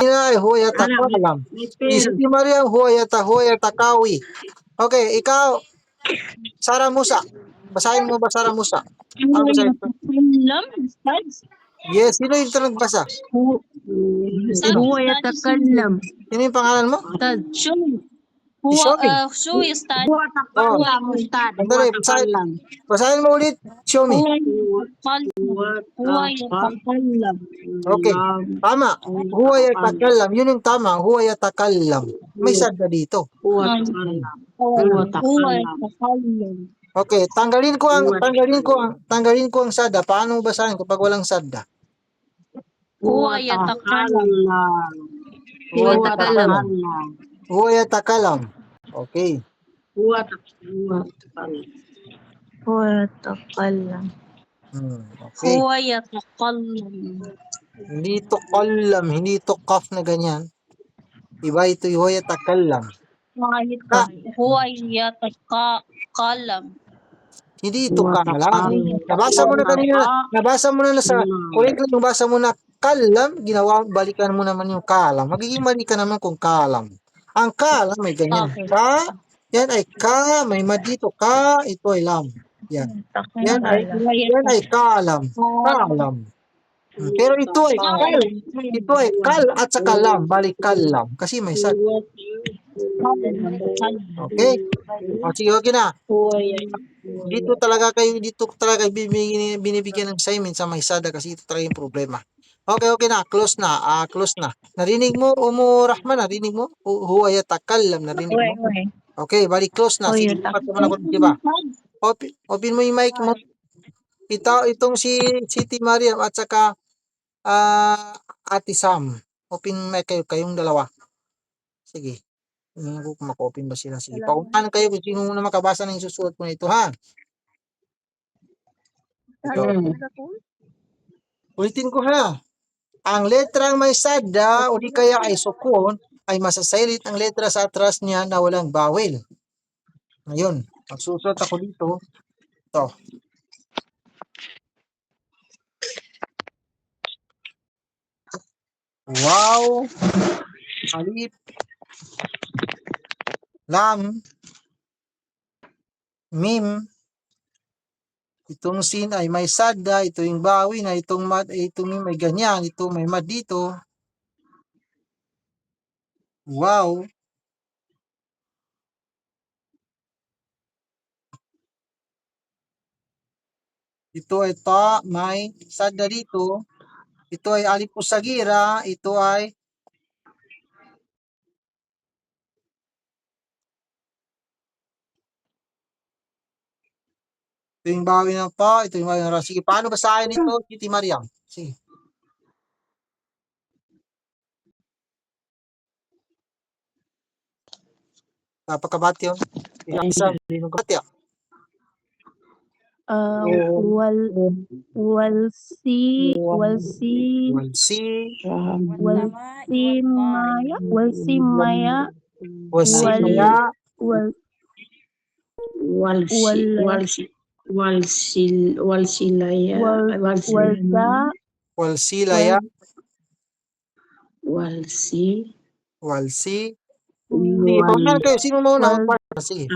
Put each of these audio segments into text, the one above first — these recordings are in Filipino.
ay huwa yatakalam. Si Mariam huwa yatakawi. Okay, ikaw, Sarah Musa. Basahin mo ba Sarah Musa? Ano Huwa basahin? yatakalam, Ustad. Yes, sino yung nagbasa? هو يتكلم. Sino yung pangalan mo? أستاذ Show. Si Shomi. Show, Ustad. هو تكلم أستاذ هو Sandali, تكلم. basahin mo ulit, Shomi. Huwa yatakalam. Okay, tama. Huwa yatakalam. Yun yung tama. Huwa yatakalam. May sadda dito. هو تكلم. Huwa yatakalam. Okay, tanggalin ko ang sadda. Paano basahin kapag walang sadda? Huwa yatakalam. Huwa yatakalam. Huwa yatakalam. Okay. هو تكلم. هو يتكلم. Okay. Huwa yatakalam. Hindi to kalam, hindi to kaf na ganyan. Iba ito huwa yatakalam. Huwa yatakalam. Hindi ito kalam. Nabasa mo na kanina. Nabasa mo na sa curriculum, nabasa mo na kalam, balikan mo naman yung kalam. Magiging mali ka naman kung kalam. Ang kalam may ganyan. Ka, yan ay ka, may mad dito. Ka, ito ay lam. Yan. Yan ay kalam. Kalam. Pero ito ay kal. Ito ay kal at saka lam. Balik kalam. Kasi may sad. Okay? O, sige, okay na. Dito talaga binibigyan ng assignment sa may sada kasi ito talaga yung problema. Okay, okay na. Close na. Close na. Narinig mo, Rahman? Narinig mo? Huwa yatakalam. Narinig mo? Okay, balik close na. Sige, dapat mo na ko, diba? Open mo yung mic mo. Itong si Siti Mariam at saka Ate Sam. Open mic kayong dalawa. Sige. Hindi ko maka-open ba sila. Sige. Paunahan kayo kung sino muna makabasa ng susuot ko na ito, ha? Ito. Ulitin ko, ha? Ang letrang may sadda o di kaya ay sukun ay masasilid ang letra sa atras niya na walang bawel. Ngayon, magsusuot ako dito. Ito. Wow. Alif. Lam. Mim. Itong sin ay may sadda, ito yung bawi na itong mad, itong mim ay ganyan, ito may mad dito. Wow. Ito ay ta, may sadda dito. Ito ay alif usagira, ito ay ito yung bawi ng pa, ito yung bawi ng ra. Sige, paano basahin ito, Siti Mariam? Sige. Napakabati yun. Isa, kabati yun. والسي Sige, paunahan kayo. Sino mauna? Sige.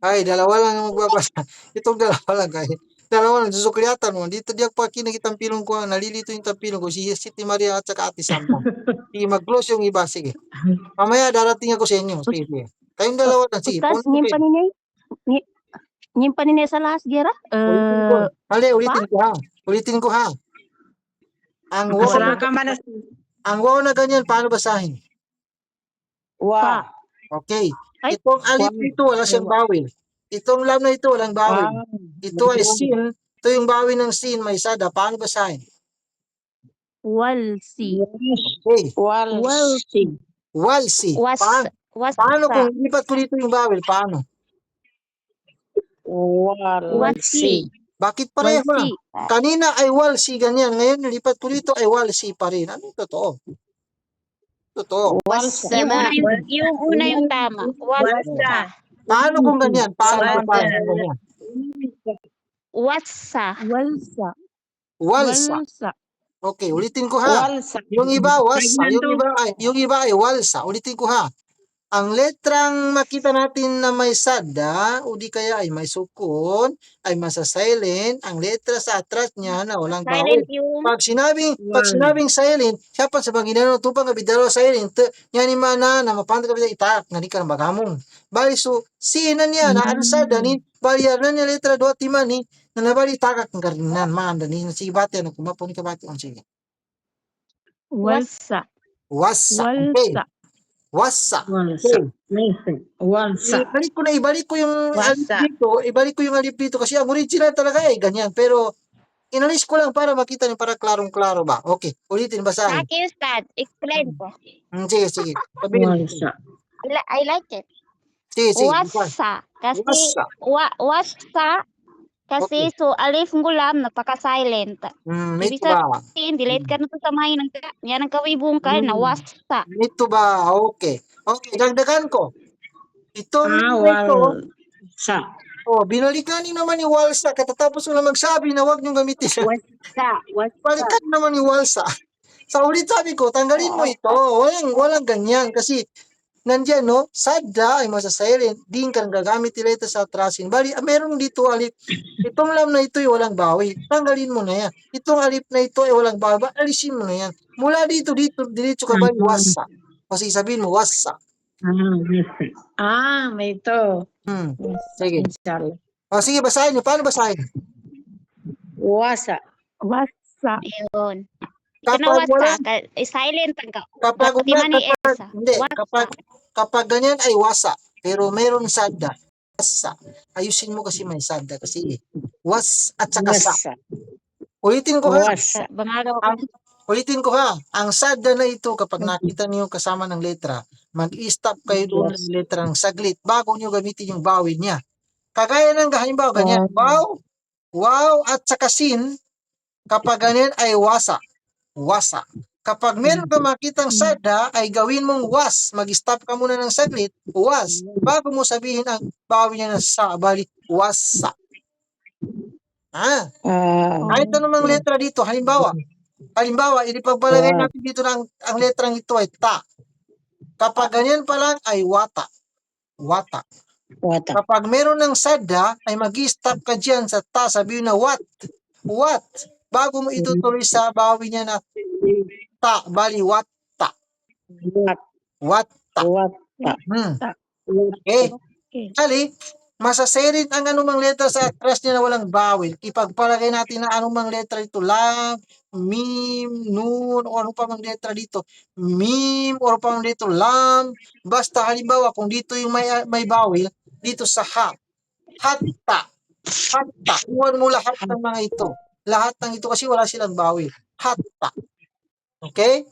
Ay, dalawa lang ang magbabasa. Itong dalawa lang kayo. Dalawa lang, susukliyatan mo. Dito diyak pa kinakitang pilong ko, nalilito yung tampilong ko, si Siti Maria at saka Ate Sam. Sige, mag-close yung iba, sige. Mamaya darating ako sa inyo. Sige. Kayong dalawa lang, sige. Ustaz, nyimpan ini sa lahas gira? Ulitin ko ha. Ang wow na ganyan, paano basahin? Wa. Okay. Itong alif ito, wala siyang bawil. Itong lam na ito, walang bawil. Ito ay sin. Ito yung bawil ng sin, may sada. Paano basahin? Walsi. Okay. Walsi. Paano kung lipat ko dito yung bawil? Paano? Walsi. Bakit pareho na? Kanina ay walsi ganyan. Ngayon, lipat ko dito ay walsi pa rin. Ano totoo? Totoo. Yung una yung tama. Paano kung ganyan? Paano ganyan? Wasa. Walsa. Walsa. Walsa. Okay, ulitin ko ha. Walsa. Yung iba wasa, Pregnant yung iba ay walsa. Ulitin ko ha. Ang letrang makita natin na may sada o di kaya ay may sukun, ay masa-silent, ang letra sa atras niya na walang bawal. Silent yung Pag sinabing silent, siya pa sa Panginoon, tupang kabidalo silent, yan ni mana na mapantay kabidalo itak, nga di ka na magamong. Bali, so, sinan niya na ansada ni, bali, yan niya letra 2 timani, na nabali takak ng karinan, maanda ni, sige bati, ano, kumapon ka bati, sige. Walsa. Wasa, okay. Walsa. Wasa. Walsa. Okay. Walsa. Ibalik ko yung alip Wasa. dito, ibalik ko yung alip dito kasi ang original talaga eh, ganyan. Pero, inalis ko lang para makita niyo, para klarong-klaro ba? Okay, ulitin, basahin. Saki Ustad. Explain ko. Sige, sige. Sabihin. Walsa. I like it. Sige, sige. Wasa. Kasi, Wasa. wasa. Kasi, Okay. so, alif ngulam, napaka-silent. Ito Ibig ba? sabihin, delete ka na to sa may yan ang kawibong ka na wasa. Ito ba? Okay. Okay, dagdagan ko. Itong ito, Walsa. binalikan niyo naman ni Walsa, katatapos ko na magsabi na huwag niyong gamitin. Balikan naman ni Walsa. Sa ulit sabi ko, tanggalin mo ito. Walang ganyan. Kasi, nandiyan, no? Sadda ay masa-silent. Di ka gagamit nila ito sa atrasin. Bali, meron dito alip. Itong lam na ito ay walang bawi. Tanggalin mo na yan. Itong alip na ito ay walang bawi. Alisin mo na yan. Mula dito, diretso ka ba? Wasa. Kasi sabihin mo, wasa. May ito. Sige. Inshallah. Sige, basahin niyo. Paano basahin? Wasa. Wasa. Yun. Kapag wala, Silent ka. kapag hindi, Wasa. kapag ganyan ay wasa, pero meron sadda, wasa. Ayusin mo kasi may sadda kasi was at saka sa. Wasa. Ulitin ko ha. Wasa. Bangagaw ko. Ulitin ko ha. Ang sadda na ito kapag nakita niyo kasama ng letra, mag-stop kayo doon ng letra ng saglit bago niyo gamitin yung bawin niya. Kagaya ng halimbawa ganyan, wow at saka sin, kapag ganyan ay wasa. Wasa. Kapag meron ka makitang sada, ay gawin mong was. Mag-stop ka muna ng saglit, was. Bago mo sabihin ang bawin niya na sa, bali, wasa. Kahit anumang letra dito, halimbawa, ipagpalagay natin dito na ang letrang ito ay ta. Kapag ganyan pa lang ay wata. Wata. Kapag meron ng sada, ay mag-stop ka dyan sa ta, sabihin na what. What. Bago mo itutuloy sa bawi niya na ta, bali wata. Wata. Okay. Bali, masaserin ang anumang letra sa atras niya na walang bawil. Ipagpalagay natin na anumang letra ito, lam, mim, nun, o ano pa mang letra dito. Mim, o ano pa mang dito, lam. Basta halimbawa, kung dito yung may bawil, dito sa ha. Hatta. Hatta. Iwan mo lahat ng mga ito. Lahat ng ito kasi wala silang bawil. Hatta. Okay?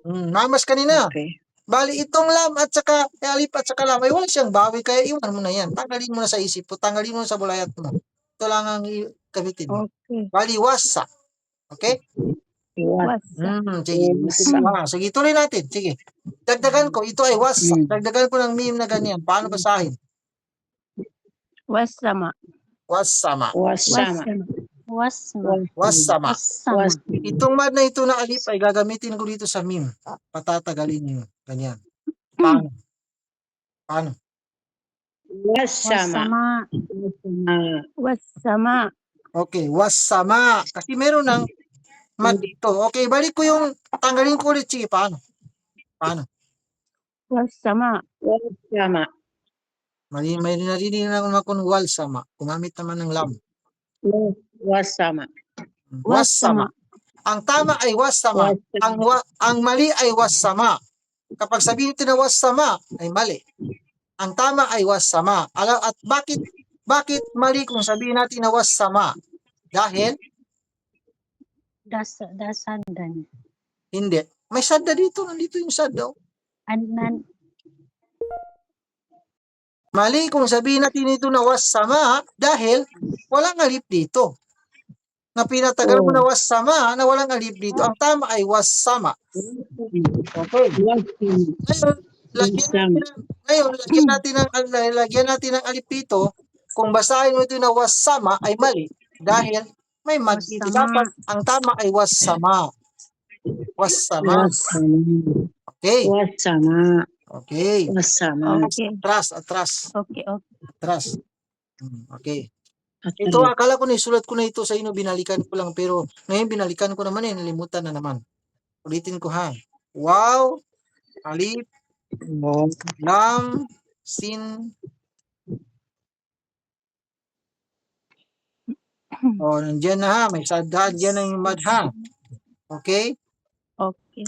Mamas kanina. Okay. Bali, itong lam at saka alif at saka lam ay wala siyang bawi, kaya iwan mo na yan. Tanggalin mo na sa isip mo, tanggalin mo na sa bulayat mo. Ito lang ang gamitin mo. Okay. Bali, wasa. Okay? Wasa. Sige. Sige, tuloy natin. Sige. Dagdagan ko, ito ay wasa. Dagdagan ko ng meme na ganyan. Paano basahin? Wasama. Wasama. Wasama. Wasama. Itong mad na ito na alif ay gagamitin ko dito sa meme. Patatagalin nyo. Ganyan. Paano? Wasama. Wasama. Okay, wasama. Kasi meron ng mad dito. Okay, balik ko yung tanggalin ko ulit. Sige, paano? Wasama. May narinig na naman kung walsama. Gumamit naman ng lam. Wasama. Wasama. Ang tama ay wasama. Ang mali ay wasama. Kapag sabihin ito na wasama, ay mali. Ang tama ay wasama. At bakit mali kung sabihin natin na wasama? Dahil? Dasadan. Hindi. May sadda dito. Nandito yung sadda. Mali kung sabihin natin ito na wasama dahil walang alip dito. Na pinatagal mo na wasama na walang alip dito. Ang tama ay wasama. Okay. Ngayon, lagyan natin ng alip dito kung basahin mo ito na wasama ay mali dahil may mad dito. Wasama. Dapat ang tama ay wasama. Wasama. Wasama. Okay. Wasama. Okay. Wasama. Okay. Atras. Okay. Atras. Okay. Ito, akala ko na isulat ko na ito sa inyo, binalikan ko lang, pero ngayon binalikan ko naman nalimutan na naman. Ulitin ko ha. Wow, alif, lam, sin. Oh, nandiyan na ha. May sadad dyan na yung mad ha. Okay? Okay.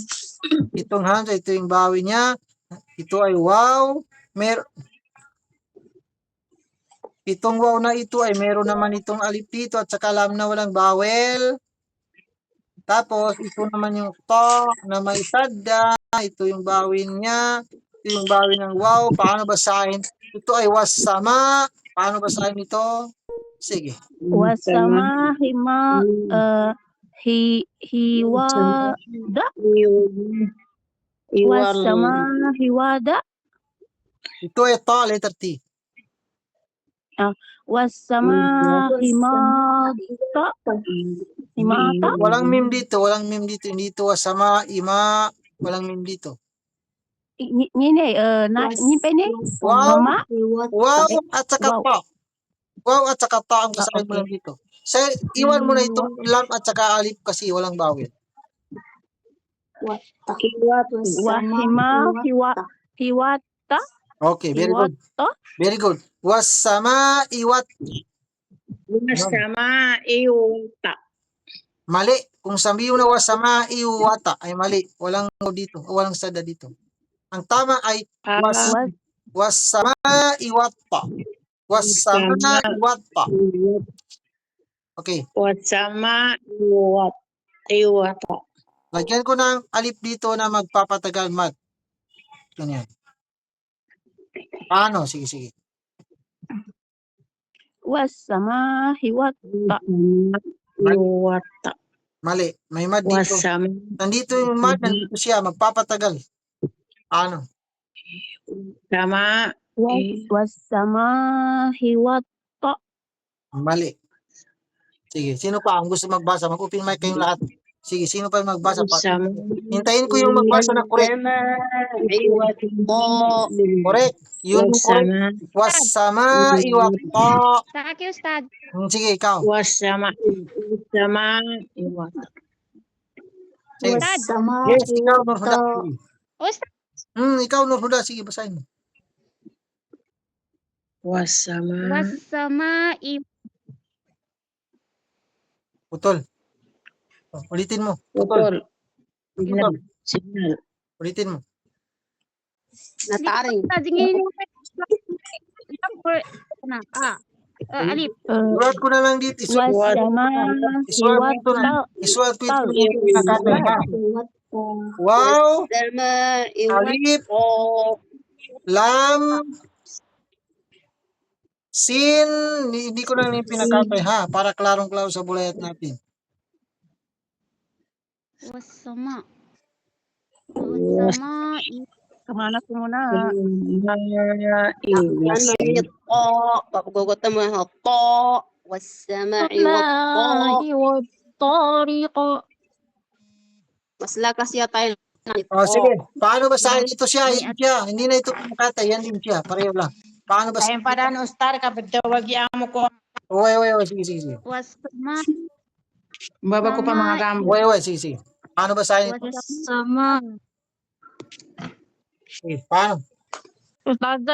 Itong hamza, ito yung bawi niya. Ito ay wow. Itong wow na ito ay meron naman itong alif dito at saka lam na walang bawel. Tapos, ito naman yung to na may sadda. Ito yung bawin niya. Ito yung bawin ng wow. Paano basahin? Ito ay wasama. Paano basahin ito? Sige. Wasama hima hiwada. Wasama hiwada. Ito ay to, letter T. Wasama himata. Himata. Walang mim dito. Hindi ito wasama, ima. Walang mim dito. Ini ni Wow. mama. Wow at saka Wow. to. Wow at saka to ang basahin mo lang dito. Iwan mo na itong lam at saka alif kasi walang bawel. Wahima hiwata. Okay, very good. Very good. Wasama iwat. Wasama iwata. Mali. Kung sabihin na wasama iwata ay mali. Walang dito. Walang sada dito. Ang tama ay wasama iwata. Wasama iwata. Okay. Wasama iwata. Lagyan ko ng alif dito na magpapatagal mad. Ganyan. Paano? Sige. Wasama hiwata. Iwata. Mali. May mad dito. Wasama. Nandito yung mad. Nandito siya. Magpapatagal. Paano? Sama. Wasama hiwata. Mali. Sige. Sino pa ang gusto magbasa? Mag-open mic kayong lahat. Sige. Sino pa yung magbasa? Wasama. Hintayin ko yung magbasa na correct. Correct. Yun correct. Wasama iwata. Sa akin, Ustad. Sige, ikaw. Wasama iwata. Sige. Ustad. Yes, ikaw, Nurhuda. Ustad. Ikaw, Nurhuda. Sige, basahin mo. Wasama. Wasama Putol. Ulitin mo. Putol. Putol. Signal. Ulitin mo. Nataring. Ustad, ingin mo. Alif. Sulat ko na lang dito. Wasama hiwata. Isulat ko ito. Nakatay ha. Wow. Alif. Lam. Sin. Hindi ko na yung pinakatay ha. Para klarong-klaro sa bulayat natin. Wasama. Kamana ko muna. Papagugutan mo ang to. Wasama'i Wallahi wattariqa. Mas lakas siya tayo. Sige. Paano basahin ito siya? Yan siya. Hindi na ito pinakatay. Yan din siya. Pareho lang. Paano basahin? Ayun pa na no star kapit tawagi mo ko. Uy. Sige. Wasama. Baba ko pa mga gambo. Uy. Sige. Paano basahin ito? Wasama. Sige. Paano? Ustad.